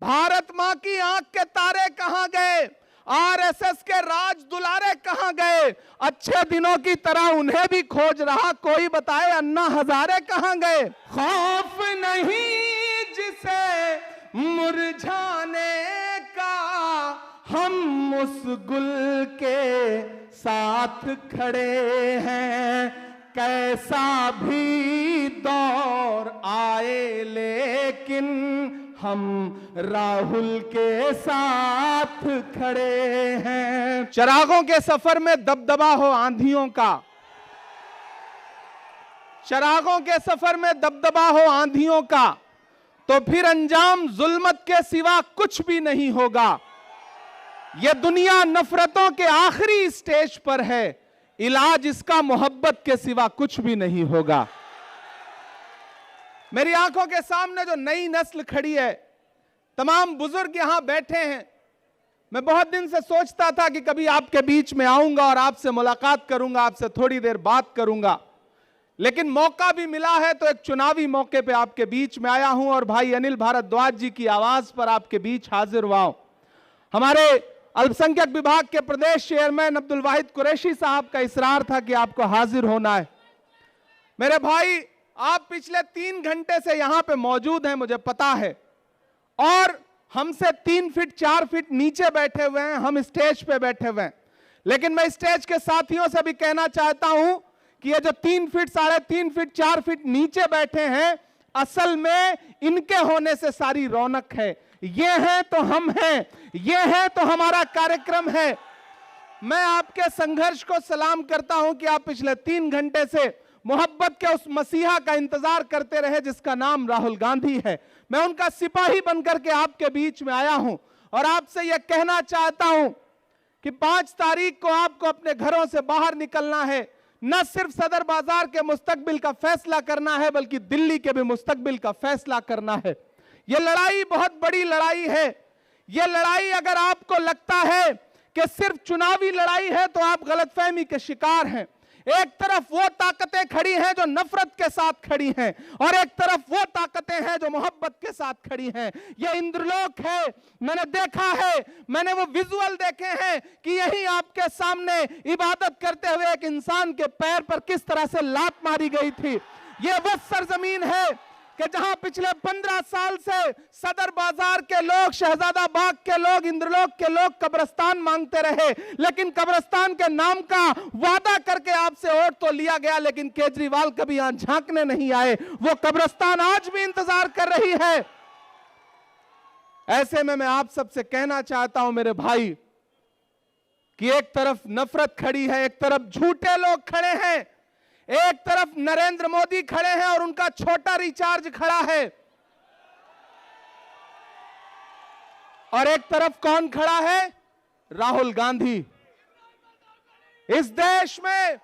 भारत मां की आंख के तारे कहां गए, आरएसएस के राज दुलारे कहां गए, अच्छे दिनों की तरह उन्हें भी खोज रहा कोई बताए अन्ना हजारे कहां गए। खौफ नहीं जिसे मुरझाने का, हम उस गुल के साथ खड़े हैं, कैसा भी दौर आए लेकिन हम राहुल के साथ खड़े हैं। चिरागों के सफर में दबदबा हो आंधियों का, चिरागों के सफर में दबदबा हो आंधियों का, तो फिर अंजाम जुल्मत के सिवा कुछ भी नहीं होगा। यह दुनिया नफरतों के आखिरी स्टेज पर है, इलाज इसका मोहब्बत के सिवा कुछ भी नहीं होगा। मेरी आंखों के सामने जो नई नस्ल खड़ी है, तमाम बुजुर्ग यहां बैठे हैं। मैं बहुत दिन से सोचता था कि कभी आपके बीच में आऊंगा और आपसे मुलाकात करूंगा, आपसे थोड़ी देर बात करूंगा, लेकिन मौका भी मिला है तो एक चुनावी मौके पे आपके बीच में आया हूं और भाई अनिल भारद्वाज जी की आवाज पर आपके बीच हाजिर हुआ हूं। हमारे अल्पसंख्यक विभाग के प्रदेश चेयरमैन अब्दुल वाहिद कुरैशी साहब का इसरार था कि आपको हाजिर होना है। मेरे भाई, आप पिछले 3 घंटे से यहां पे मौजूद हैं, मुझे पता है, और हमसे 3 फीट 4 फीट नीचे बैठे हुए हैं, हम स्टेज पे बैठे हुए हैं। लेकिन मैं स्टेज के साथियों से भी कहना चाहता हूं कि ये जो 3 फीट 3.5 फीट 4 फीट नीचे बैठे हैं, असल में इनके होने से सारी रौनक है। ये हैं तो हम हैं, ये है तो हमारा कार्यक्रम है। मैं आपके संघर्ष को सलाम करता हूं कि आप पिछले 3 घंटे से मोहब्बत के उस मसीहा का इंतजार करते रहे जिसका नाम राहुल गांधी है। मैं उनका सिपाही बनकर के आपके बीच में आया हूं और आपसे यह कहना चाहता हूं कि 5 तारीख को आपको अपने घरों से बाहर निकलना है। न सिर्फ सदर बाजार के मुस्तकबिल का फैसला करना है, बल्कि दिल्ली के भी मुस्तकबिल का फैसला करना है। यह लड़ाई बहुत बड़ी लड़ाई है। यह लड़ाई अगर आपको लगता है कि सिर्फ चुनावी लड़ाई है तो आप गलतफहमी के शिकार हैं। एक तरफ वो ताकतें खड़ी हैं जो नफरत के साथ खड़ी हैं और एक तरफ वो ताकतें हैं जो मोहब्बत के साथ खड़ी हैं। ये इंद्रलोक है। मैंने देखा है, मैंने वो विजुअल देखे हैं कि यही आपके सामने इबादत करते हुए एक इंसान के पैर पर किस तरह से लात मारी गई थी। ये वो सरजमीन है कि जहां पिछले 15 साल से सदर बाजार के लोग, शहजादा बाग के लोग, इंद्रलोक के लोग कब्रिस्तान मांगते रहे, लेकिन कब्रिस्तान के नाम का वादा करके आपसे वोट तो लिया गया, लेकिन केजरीवाल कभी यहां झांकने नहीं आए। वो कब्रिस्तान आज भी इंतजार कर रही है। ऐसे में मैं आप सबसे कहना चाहता हूं मेरे भाई कि एक तरफ नफरत खड़ी है, एक तरफ झूठे लोग खड़े हैं, एक तरफ नरेंद्र मोदी खड़े हैं और उनका छोटा रिचार्ज खड़ा है, और एक तरफ कौन खड़ा है? राहुल गांधी। इस देश में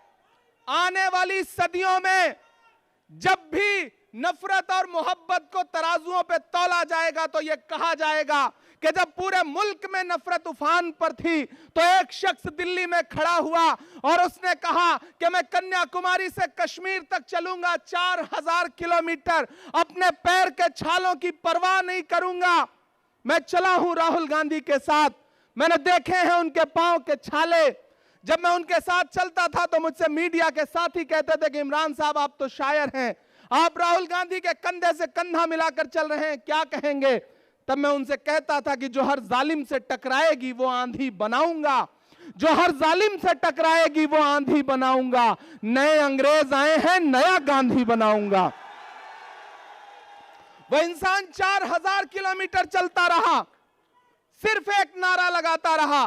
आने वाली सदियों में जब भी नफरत और मोहब्बत को तराजुओं पे तौला जाएगा तो यह कहा जाएगा कि जब पूरे मुल्क में नफरत उफान पर थी तो एक शख्स दिल्ली में खड़ा हुआ और उसने कहा कि मैं कन्याकुमारी से कश्मीर तक चलूंगा 4000 किलोमीटर, अपने पैर के छालों की परवाह नहीं करूंगा। मैं चला हूं राहुल गांधी के साथ, मैंने देखे हैं उनके पांव के छाले। जब मैं उनके साथ चलता था तो मुझसे मीडिया के साथी कहते थे कि इमरान साहब आप तो शायर हैं, आप राहुल गांधी के कंधे से कंधा मिलाकर चल रहे हैं, क्या कहेंगे? तब मैं उनसे कहता था कि जो हर जालिम से टकराएगी वो आंधी बनाऊंगा, जो हर जालिम से टकराएगी वो आंधी बनाऊंगा। नए अंग्रेज आए हैं, नया गांधी बनाऊंगा। वह इंसान 4000 किलोमीटर चलता रहा, सिर्फ एक नारा लगाता रहा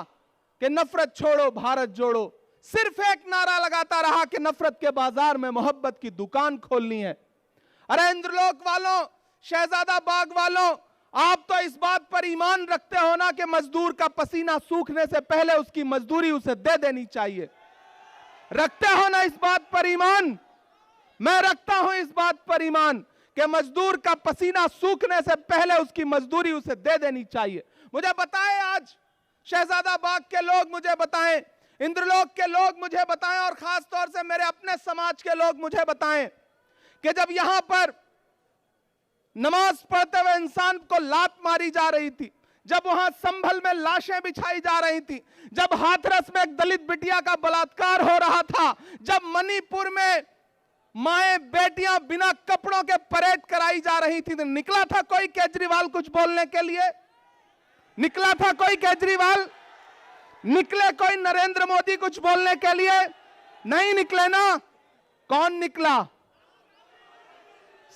कि नफरत छोड़ो भारत जोड़ो, सिर्फ एक नारा लगाता रहा कि नफरत के बाजार में मोहब्बत की दुकान खोलनी है। अरे इंद्रलोक वालों, शहजादा बाग वालों, आप तो इस बात पर ईमान रखते हो ना कि मजदूर का पसीना सूखने से पहले उसकी मजदूरी उसे दे देनी चाहिए। रखते हो ना इस बात पर ईमान? मैं रखता हूं इस बात पर ईमान कि मजदूर का पसीना सूखने से पहले उसकी मजदूरी उसे दे देनी चाहिए। मुझे बताएं, आज शहजादा बाग के लोग मुझे बताएं, इंद्रलोक के लोग मुझे बताएं, और खास तौर से मेरे अपने समाज के लोग मुझे बताएं कि जब यहां पर नमाज पढ़ते हुए इंसान को लात मारी जा रही थी, जब वहां संभल में लाशें बिछाई जा रही थी, जब हाथरस में एक दलित बिटिया का बलात्कार हो रहा था, जब मणिपुर में माएं बेटियां बिना कपड़ों के परेड कराई जा रही थी, तो निकला था कोई केजरीवाल कुछ बोलने के लिए? निकला था कोई केजरीवाल? निकले कोई नरेंद्र मोदी कुछ बोलने के लिए? नहीं निकले ना। कौन निकला?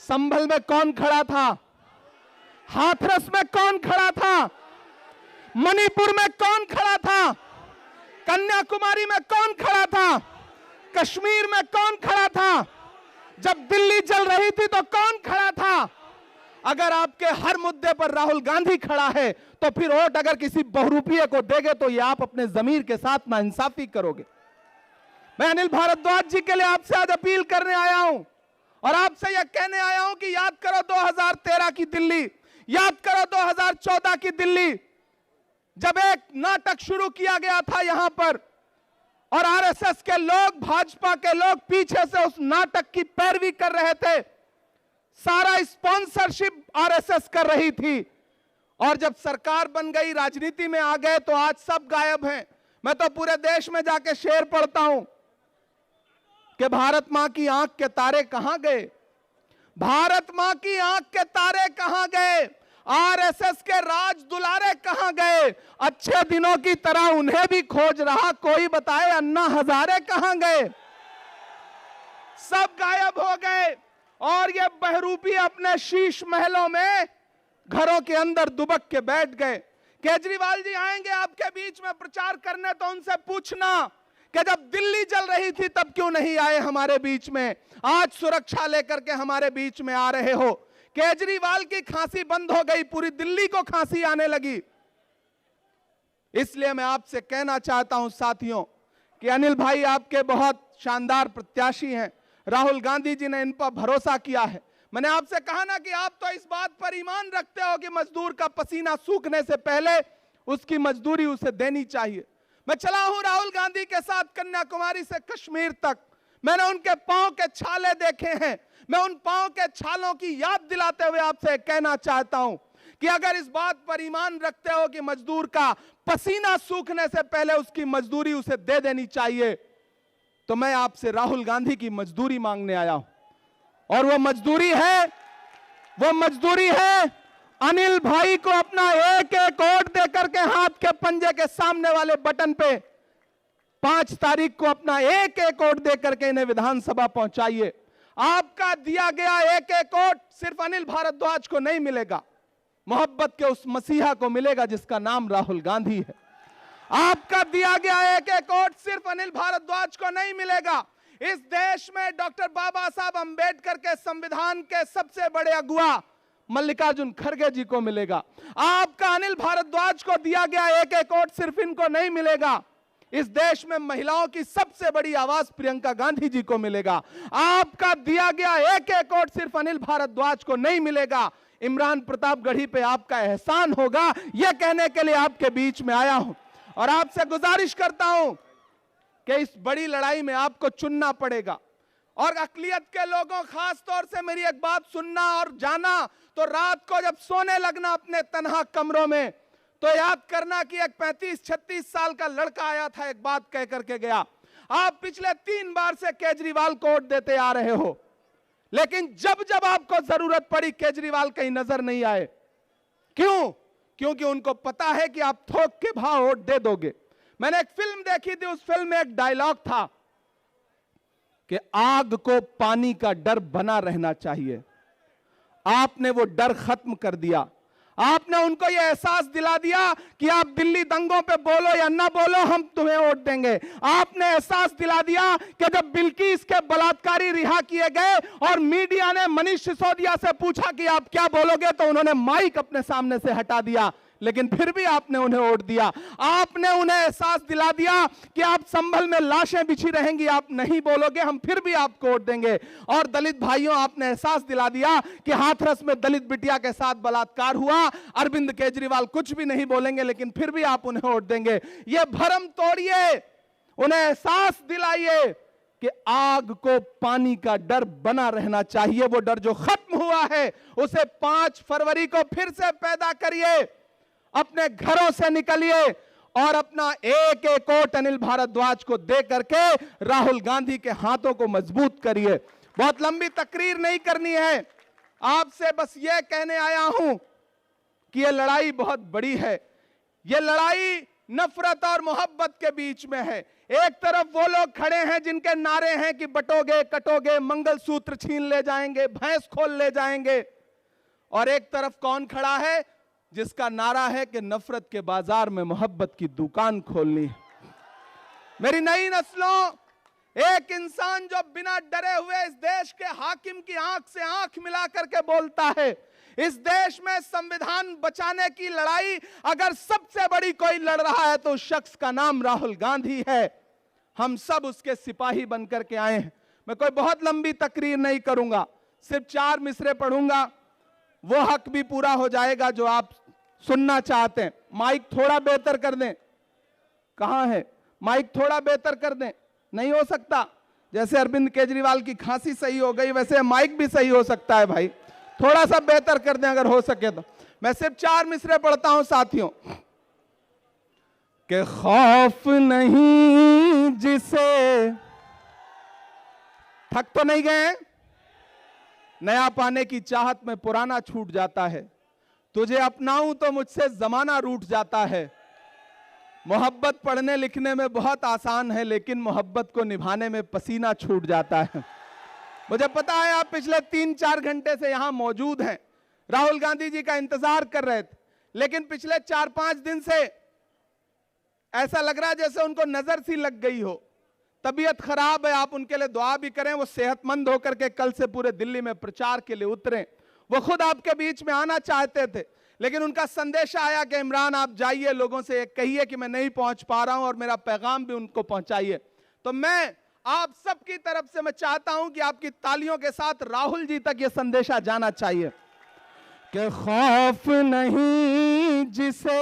संभल में कौन खड़ा था? हाथरस में कौन खड़ा था? मणिपुर में कौन खड़ा था? कन्याकुमारी में कौन खड़ा था? कश्मीर में कौन खड़ा था? जब दिल्ली जल रही थी तो कौन खड़ा था? अगर आपके हर मुद्दे पर राहुल गांधी खड़ा है तो फिर वोट अगर किसी बहुरूपीय को देंगे तो ये आप अपने जमीर के साथ नाइंसाफी करोगे। मैं अनिल भारद्वाज जी के लिए आपसे आज अपील करने आया हूं और आपसे यह कहने आया हूं कि याद करो 2013 की दिल्ली, याद करो 2014 की दिल्ली, जब एक नाटक शुरू किया गया था यहां पर और आरएसएस के लोग, भाजपा के लोग पीछे से उस नाटक की पैरवी कर रहे थे, सारा स्पॉन्सरशिप आरएसएस कर रही थी। और जब सरकार बन गई, राजनीति में आ गए, तो आज सब गायब हैं। मैं तो पूरे देश में जाके शेर पढ़ता हूं कि भारत मां की आंख के तारे कहां गए, भारत मां की आंख के तारे कहां गए, आरएसएस के राज दुलारे कहां गए, अच्छे दिनों की तरह उन्हें भी खोज रहा कोई, बताए अन्ना हजारे कहां गए? सब गायब हो गए और ये बहरूपी अपने शीश महलों में, घरों के अंदर दुबक के बैठ गए। केजरीवाल जी आएंगे आपके बीच में प्रचार करने, तो उनसे पूछना कि जब दिल्ली जल रही थी तब क्यों नहीं आए हमारे बीच में, आज सुरक्षा लेकर के हमारे बीच में आ रहे हो। केजरीवाल की खांसी बंद हो गई, पूरी दिल्ली को खांसी आने लगी। इसलिए मैं आपसे कहना चाहता हूं साथियों कि अनिल भाई आपके बहुत शानदार प्रत्याशी हैं, राहुल गांधी जी ने इन पर भरोसा किया है। मैंने आपसे कहा ना कि आप तो इस बात पर ईमान रखते हो कि मजदूर का पसीना सूखने से पहले उसकी मजदूरी उसे देनी चाहिए। मैं चला हूं राहुल गांधी के साथ कन्याकुमारी से कश्मीर तक, मैंने उनके पांव के छाले देखे हैं। मैं उन पांव के छालों की याद दिलाते हुए आपसे कहना चाहता हूं कि अगर इस बात पर ईमान रखते हो कि मजदूर का पसीना सूखने से पहले उसकी मजदूरी उसे दे देनी चाहिए, तो मैं आपसे राहुल गांधी की मजदूरी मांगने आया हूं। और वो मजदूरी है अनिल भाई को अपना एक एक वोट देकर के हाथ के पंजे के सामने वाले बटन पे 5 तारीख को अपना एक एक वोट देकर के इन्हें विधानसभा पहुंचाइए। आपका दिया गया एक एक वोट सिर्फ अनिल भारद्वाज को नहीं मिलेगा, मोहब्बत के उस मसीहा को मिलेगा जिसका नाम राहुल गांधी है। आपका दिया गया एक एक वोट सिर्फ अनिल भारद्वाज को नहीं मिलेगा, इस देश में डॉक्टर बाबा साहब अंबेडकर के संविधान के सबसे बड़े अगुआ मल्लिकार्जुन खड़गे जी को मिलेगा। आपका अनिल भारद्वाज को दिया गया एक एक वोट सिर्फ इनको नहीं मिलेगा, इस देश में महिलाओं की सबसे बड़ी आवाज प्रियंका गांधी जी को मिलेगा। आपका दिया गया एक एक वोट सिर्फ अनिल भारद्वाज को नहीं मिलेगा, इमरान प्रतापगढ़ी पे आपका एहसान होगा, यह कहने के लिए आपके बीच में आया हूं। और आपसे गुजारिश करता हूं कि इस बड़ी लड़ाई में आपको चुनना पड़ेगा। और अकलियत के लोगों, खास तौर से मेरी एक बात सुनना और जाना, तो रात को जब सोने लगना अपने तन्हा कमरों में, तो याद करना कि एक 35-36 साल का लड़का आया था, एक बात कह करके गया, आप पिछले 3 बार से केजरीवाल को वोट देते आ रहे हो, लेकिन जब जब आपको जरूरत पड़ी केजरीवाल कहीं नजर नहीं आए। क्यों? क्योंकि उनको पता है कि आप थोक के भाव वोट दे दोगे। मैंने एक फिल्म देखी थी, उस फिल्म में एक डायलॉग था कि आग को पानी का डर बना रहना चाहिए। आपने वो डर खत्म कर दिया, आपने उनको ये एहसास दिला दिया कि आप दिल्ली दंगों पे बोलो या ना बोलो, हम तुम्हें वोट देंगे। आपने एहसास दिला दिया कि जब बिल्किस के बलात्कारी रिहा किए गए और मीडिया ने मनीष सिसोदिया से पूछा कि आप क्या बोलोगे, तो उन्होंने माइक अपने सामने से हटा दिया, लेकिन फिर भी आपने उन्हें वोट दिया। आपने उन्हें एहसास दिला दिया कि आप संभल में लाशें बिछी रहेंगी, आप नहीं बोलोगे, हम फिर भी आपको वोट देंगे। और दलित भाइयों, आपने एहसास दिला दिया कि हाथरस में दलित बिटिया के साथ बलात्कार हुआ, अरविंद केजरीवाल कुछ भी नहीं बोलेंगे, लेकिन फिर भी आप उन्हें वोट देंगे। यह भरम तोड़िए, उन्हें एहसास दिलाइए कि कि आग को पानी का डर बना रहना चाहिए। वो डर जो खत्म हुआ है उसे 5 फरवरी को फिर से पैदा करिए। अपने घरों से निकलिए और अपना एक एक वोट अनिल भारद्वाज को दे करके राहुल गांधी के हाथों को मजबूत करिए। बहुत लंबी तकरीर नहीं करनी है, आपसे बस यह कहने आया हूं कि यह लड़ाई बहुत बड़ी है। यह लड़ाई नफरत और मोहब्बत के बीच में है। एक तरफ वो लोग खड़े हैं जिनके नारे हैं कि बटोगे कटोगे, मंगलसूत्र छीन ले जाएंगे, भैंस खोल ले जाएंगे, और एक तरफ कौन खड़ा है जिसका नारा है कि नफरत के बाजार में मोहब्बत की दुकान खोलनी है। मेरी नई नस्लों, एक इंसान जो बिना डरे हुए इस देश के हाकिम की आंख से आंख मिला करके बोलता है, इस देश में संविधान बचाने की लड़ाई अगर सबसे बड़ी कोई लड़ रहा है तो उस शख्स का नाम राहुल गांधी है। हम सब उसके सिपाही बनकर के आए हैं। मैं कोई बहुत लंबी तकरीर नहीं करूंगा, सिर्फ 4 मिसरे पढ़ूंगा, वो हक भी पूरा हो जाएगा जो आप सुनना चाहते हैं। माइक थोड़ा बेहतर कर दें। कहां है माइक? थोड़ा बेहतर कर दें। नहीं हो सकता? जैसे अरविंद केजरीवाल की खांसी सही हो गई वैसे माइक भी सही हो सकता है भाई, थोड़ा सा बेहतर कर दें अगर हो सके तो। मैं सिर्फ 4 मिसरे पढ़ता हूं साथियों। कि खौफ नहीं जिसे, थक तो नहीं गए? नया पाने की चाहत में पुराना छूट जाता है, तुझे अपनाऊं तो मुझसे जमाना रूठ जाता है। मोहब्बत पढ़ने लिखने में बहुत आसान है लेकिन मोहब्बत को निभाने में पसीना छूट जाता है। मुझे पता है आप पिछले 3-4 घंटे से यहां मौजूद हैं, राहुल गांधी जी का इंतजार कर रहे थे, लेकिन पिछले 4-5 दिन से ऐसा लग रहा है जैसे उनको नजर सी लग गई हो, तबीयत खराब है। आप उनके लिए दुआ भी करें, वो सेहतमंद होकर के कल से पूरे दिल्ली में प्रचार के लिए उतरें। वो खुद आपके बीच में आना चाहते थे लेकिन उनका संदेश आया कि इमरान आप जाइए, लोगों से कहिए कि मैं नहीं पहुंच पा रहा हूं और मेरा पैगाम भी उनको पहुंचाइए। तो मैं आप सबकी तरफ से मैं चाहता हूं कि आपकी तालियों के साथ राहुल जी तक यह संदेशा जाना चाहिए कि खौफ नहीं जिसे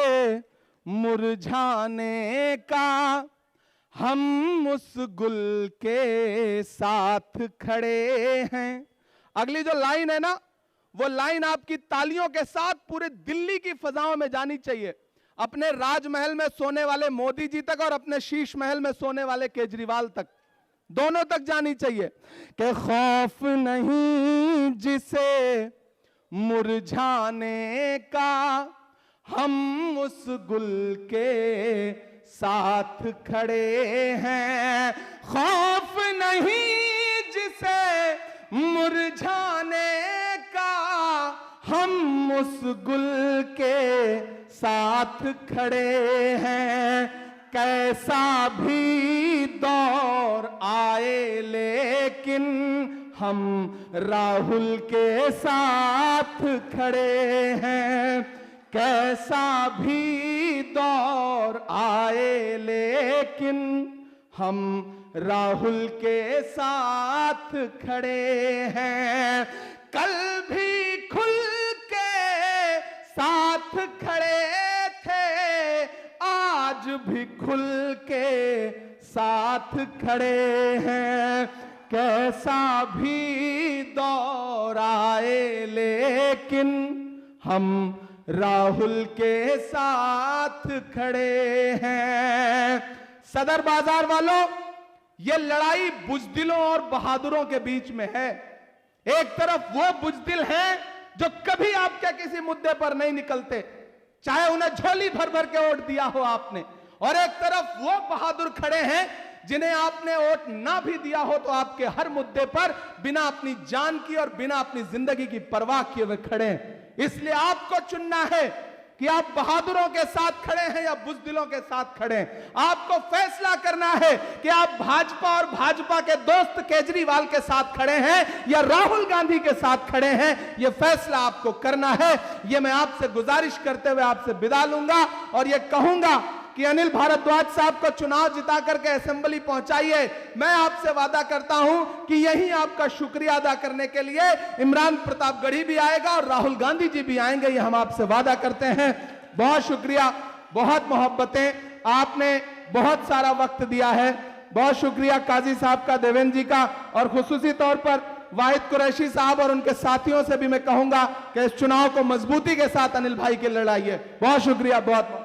मुरझाने का, हम उस गुल के साथ खड़े हैं। अगली जो लाइन है ना, वो लाइन आपकी तालियों के साथ पूरे दिल्ली की फजाओं में जानी चाहिए, अपने राजमहल में सोने वाले मोदी जी तक और अपने शीश महल में सोने वाले केजरीवाल तक, दोनों तक जानी चाहिए कि खौफ नहीं जिसे मुरझाने का, हम उस गुल के साथ खड़े हैं। खौफ नहीं जिसे मुरझाने का, हम उस गुल के साथ खड़े हैं। कैसा भी दौर आए लेकिन हम राहुल के साथ खड़े हैं। कैसा भी दौर आए लेकिन हम राहुल के साथ खड़े हैं। कल भी खुल के साथ खड़े थे, आज भी खुल के साथ खड़े हैं। कैसा भी दौर आए लेकिन हम राहुल के साथ खड़े हैं। सदर बाजार वालों, यह लड़ाई बुजदिलों और बहादुरों के बीच में है। एक तरफ वो बुजदिल हैं जो कभी आपके किसी मुद्दे पर नहीं निकलते, चाहे उन्हें झोली भर भर के वोट दिया हो आपने, और एक तरफ वो बहादुर खड़े हैं जिन्हें आपने वोट ना भी दिया हो तो आपके हर मुद्दे पर बिना अपनी जान की और बिना अपनी जिंदगी की परवाह किए हुए खड़े हैं। इसलिए आपको चुनना है कि आप बहादुरों के साथ खड़े हैं या बुजदिलों के साथ खड़े हैं। आपको फैसला करना है कि आप भाजपा और भाजपा के दोस्त केजरीवाल के साथ खड़े हैं या राहुल गांधी के साथ खड़े हैं। यह फैसला आपको करना है। यह मैं आपसे गुजारिश करते हुए आपसे विदा लूंगा और यह कहूंगा कि अनिल भारद्वाज साहब को चुनाव जिता करके असेंबली पहुंचाइए। मैं आपसे वादा करता हूं कि यही आपका शुक्रिया अदा करने के लिए इमरान प्रतापगढ़ी भी आएगा और राहुल गांधी जी भी आएंगे, ये हम आपसे वादा करते हैं। बहुत शुक्रिया, बहुत मोहब्बतें, आपने बहुत सारा वक्त दिया है। बहुत शुक्रिया काजी साहब का, देवेंद्र जी का, और खुसूसी तौर पर वाहिद कुरैशी साहब और उनके साथियों से भी मैं कहूंगा कि इस चुनाव को मजबूती के साथ अनिल भाई के लड़ाइए। बहुत शुक्रिया, बहुत